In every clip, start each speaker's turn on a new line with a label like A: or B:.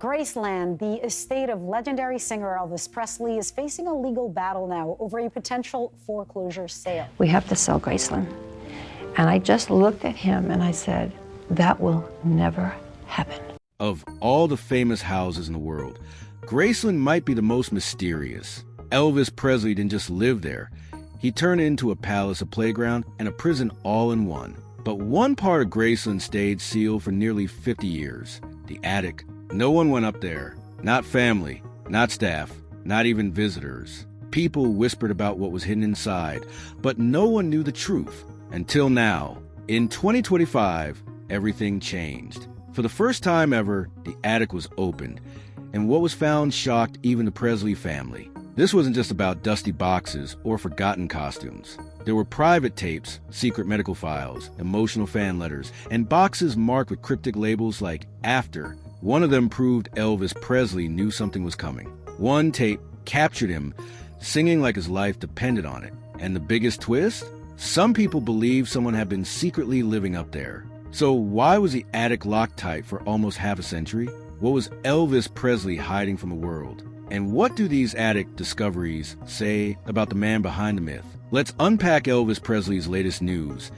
A: Graceland, the estate of legendary singer Elvis Presley, is facing a legal battle now over a potential foreclosure sale.
B: We have to sell Graceland. And I just looked at him and I said, that will never happen.
C: Of all the famous houses in the world, Graceland might be the most mysterious. Elvis Presley didn't just live there. He turned it into a palace, a playground, and a prison all in one. But one part of Graceland stayed sealed for nearly 50 years, the attic. No one went up there. Not family, not staff, not even visitors. People whispered about what was hidden inside, but no one knew the truth. Until now. In 2025, everything changed. For the first time ever, the attic was opened, and what was found shocked even the Presley family. This wasn't just about dusty boxes or forgotten costumes. There were private tapes, secret medical files, emotional fan letters, and boxes marked with cryptic labels like "After." One of them proved Elvis Presley knew something was coming. One tape captured him singing like his life depended on it. And the biggest twist? Some people believe someone had been secretly living up there. So why was the attic locked tight for almost half a century? What was Elvis Presley hiding from the world? And what do these attic discoveries say about the man behind the myth? Let's unpack Elvis Presley's latest news,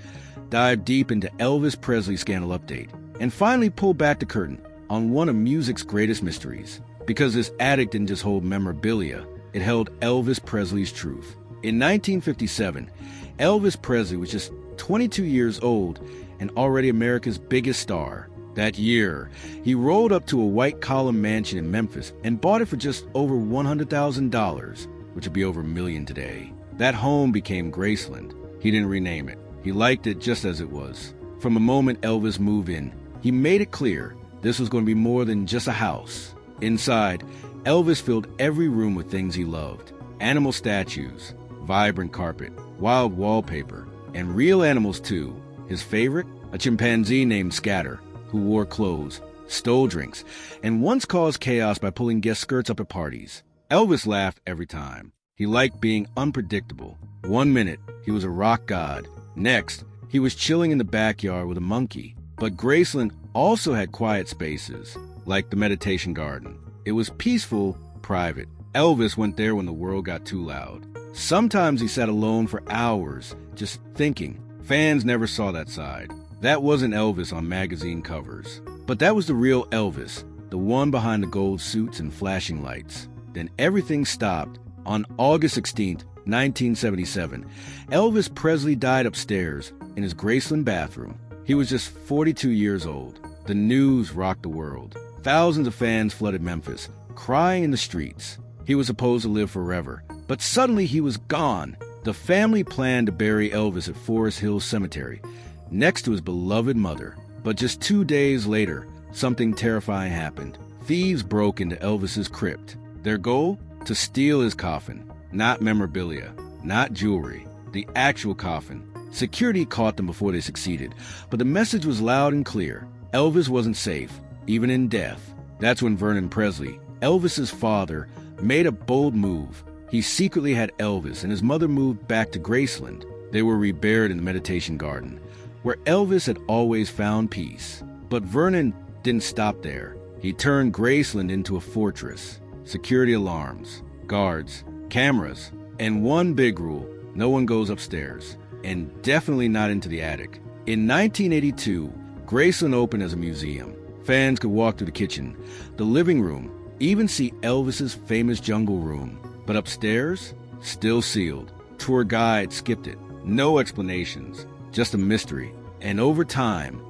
C: dive deep into Elvis Presley scandal update, and finally pull back the curtain on one of music's greatest mysteries. Because this attic didn't just hold memorabilia, it held Elvis Presley's truth. In 1957, Elvis Presley was just 22 years old and already America's biggest star. That year, he rolled up to a white-collar mansion in Memphis and bought it for just over $100,000, which would be over $1 million today. That home became Graceland. He didn't rename it. He liked it just as it was. From the moment Elvis moved in, he made it clear this was going to be more than just a house. Inside, Elvis filled every room with things he loved. Animal statues, vibrant carpet, wild wallpaper, and real animals too. His favorite? A chimpanzee named Scatter, who wore clothes, stole drinks, and once caused chaos by pulling guest skirts up at parties. Elvis laughed every time. He liked being unpredictable. 1 minute, he was a rock god. Next, he was chilling in the backyard with a monkey. But Graceland also had quiet spaces, like the meditation garden. It was peaceful, private. Elvis went there when the world got too loud. Sometimes he sat alone for hours, just thinking. Fans never saw that side. That wasn't Elvis on magazine covers. But that was the real Elvis, the one behind the gold suits and flashing lights. Then everything stopped. On August 16, 1977, Elvis Presley died upstairs in his Graceland bathroom. He was just 42 years old. The news rocked the world. Thousands of fans flooded Memphis, crying in the streets. He was supposed to live forever, but suddenly he was gone. The family planned to bury Elvis at Forest Hill Cemetery, next to his beloved mother. But just 2 days later, something terrifying happened. Thieves broke into Elvis's crypt. Their goal? To steal his coffin. Not memorabilia, not jewelry, the actual coffin. Security caught them before they succeeded, but the message was loud and clear. Elvis wasn't safe, even in death. That's when Vernon Presley, Elvis's father, made a bold move. He secretly had Elvis and his mother moved back to Graceland. They were reburied in the meditation garden, where Elvis had always found peace. But Vernon didn't stop there. He turned Graceland into a fortress. Security alarms, guards, cameras, and one big rule: no one goes upstairs, and definitely not into the attic. In 1982, Graceland opened as a museum. Fans could walk through the kitchen, the living room, even see Elvis's famous jungle room. But upstairs, still sealed. Tour guide skipped it. No explanations, just a mystery. And over time,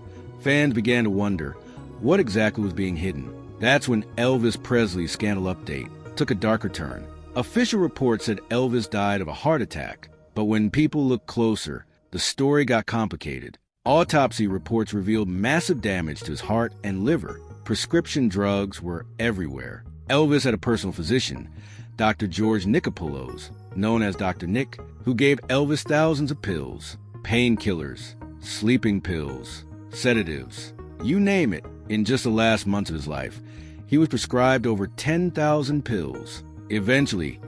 C: fans began to wonder what exactly was being hidden. That's when Elvis Presley's scandal update took a darker turn. Official reports said Elvis died of a heart attack. But when people looked closer, the story got complicated. Autopsy reports revealed massive damage to his heart and liver. Prescription drugs were everywhere. Elvis had a personal physician, Dr. George Nicopolos, known as Dr. Nick, who gave Elvis thousands of pills, painkillers, sleeping pills, sedatives, you name it. In just the last months of his life, he was prescribed over 10,000 pills. Eventually,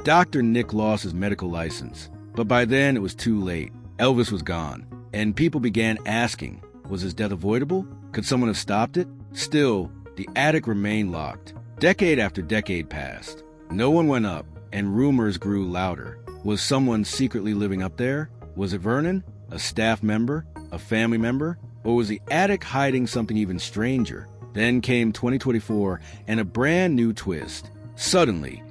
C: Dr. Nick lost his medical license, but by then it was too late. Elvis was gone, and people began asking, was his death avoidable? Could someone have stopped it? Still, the attic remained locked. Decade after decade passed. No one went up, and rumors grew louder. Was someone secretly living up there? Was it Vernon, a staff member, a family member? Or was the attic hiding something even stranger? Then came 2024 and a brand new twist. Suddenly,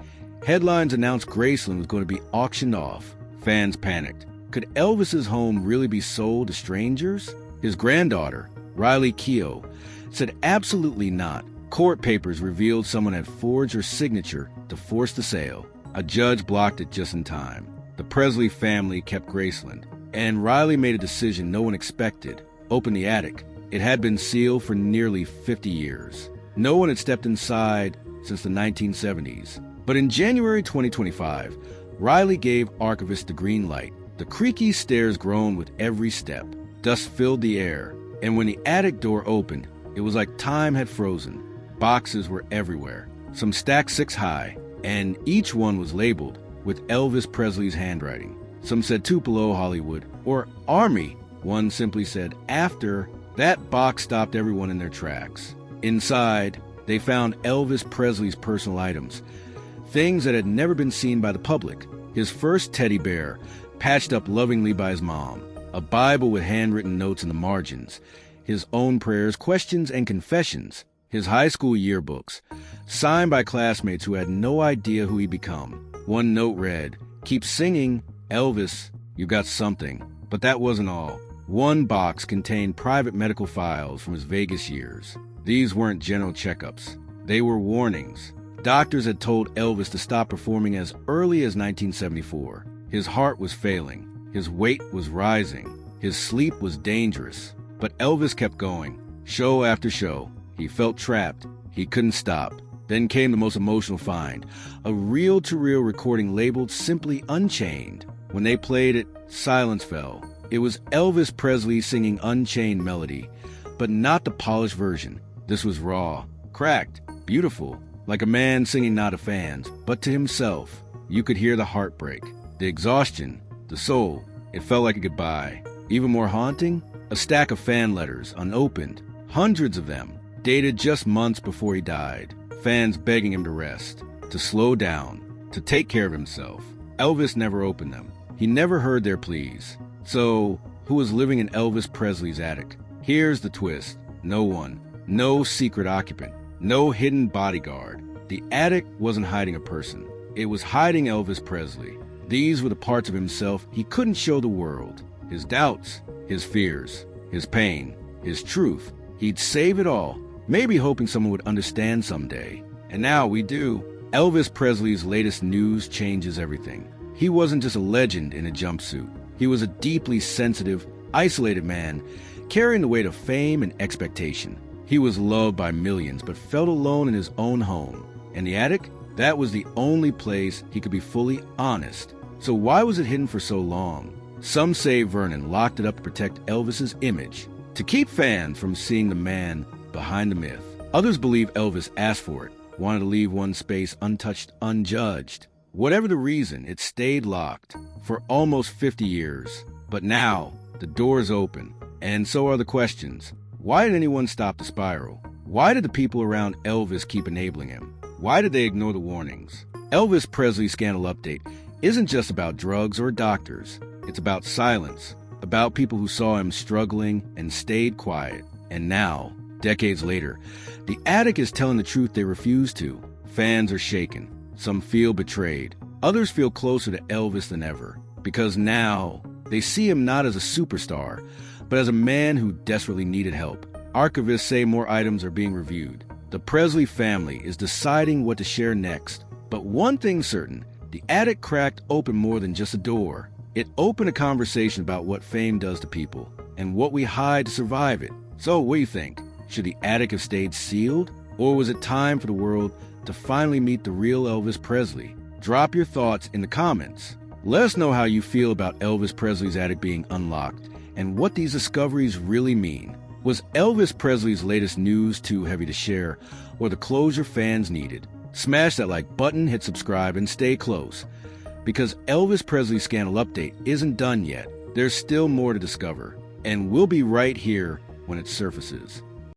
C: headlines announced Graceland was going to be auctioned off. Fans panicked. Could Elvis's home really be sold to strangers? His granddaughter, Riley Keough, said absolutely not. Court papers revealed someone had forged her signature to force the sale. A judge blocked it just in time. The Presley family kept Graceland, and Riley made a decision no one expected. Open the attic. It had been sealed for nearly 50 years. No one had stepped inside since the 1970s. But in January 2025, Riley gave archivists the green light. The creaky stairs groaned with every step. Dust filled the air, and when the attic door opened, it was like time had frozen. Boxes were everywhere, some stacked 6 high, and each one was labeled with Elvis Presley's handwriting. Some said Tupelo, Hollywood, or Army. One simply said, after. That box stopped everyone in their tracks. Inside, they found Elvis Presley's personal items, things that had never been seen by the public. His first teddy bear, patched up lovingly by his mom, a Bible with handwritten notes in the margins, his own prayers, questions, and confessions, his high school yearbooks, signed by classmates who had no idea who he'd become. One note read, "Keep singing, Elvis, you got something." But that wasn't all. One box contained private medical files from his Vegas years. These weren't general checkups. They were warnings. Doctors had told Elvis to stop performing as early as 1974. His heart was failing. His weight was rising. His sleep was dangerous. But Elvis kept going. Show after show. He felt trapped. He couldn't stop. Then came the most emotional find, a reel-to-reel recording labeled simply Unchained. When they played it, silence fell. It was Elvis Presley singing Unchained Melody, but not the polished version. This was raw, cracked, beautiful, like a man singing not to fans, but to himself. You could hear the heartbreak, the exhaustion, the soul. It felt like a goodbye. Even more haunting, a stack of fan letters, unopened, hundreds of them, dated just months before he died. Fans begging him to rest, to slow down, to take care of himself. Elvis never opened them. He never heard their pleas. So, who was living in Elvis Presley's attic? Here's the twist. No one. No secret occupant. No hidden bodyguard. The attic wasn't hiding a person. It was hiding Elvis Presley. These were the parts of himself he couldn't show the world. His doubts, his fears, his pain, his truth. He'd save it all, maybe hoping someone would understand someday. And now we do. Elvis Presley's latest news changes everything. He wasn't just a legend in a jumpsuit. He was a deeply sensitive, isolated man, carrying the weight of fame and expectation. He was loved by millions, but felt alone in his own home. And the attic? That was the only place he could be fully honest. So why was it hidden for so long? Some say Vernon locked it up to protect Elvis's image, to keep fans from seeing the man behind the myth. Others believe Elvis asked for it, wanted to leave one space untouched, unjudged. Whatever the reason, it stayed locked for almost 50 years. But now, the door is open, and so are the questions. Why did anyone stop the spiral? Why did the people around Elvis keep enabling him? Why did they ignore the warnings? Elvis Presley Scandal Update isn't just about drugs or doctors. It's about silence, about people who saw him struggling and stayed quiet. And now, decades later, the attic is telling the truth they refused to. Fans are shaken. Some feel betrayed. Others feel closer to Elvis than ever, because now they see him not as a superstar, but as a man who desperately needed help. Archivists say more items are being reviewed. The Presley family is deciding what to share next. But one thing's certain, the attic cracked open more than just a door. It opened a conversation about what fame does to people, and what we hide to survive it. So what do you think? Should the attic have stayed sealed? Or was it time for the world to finally meet the real Elvis Presley? Drop your thoughts in the comments. Let us know how you feel about Elvis Presley's attic being unlocked and what these discoveries really mean. Was Elvis Presley's latest news too heavy to share, or the closure fans needed? Smash that like button, hit subscribe, and stay close. Because Elvis Presley Scandal Update isn't done yet. There's still more to discover, and we'll be right here when it surfaces.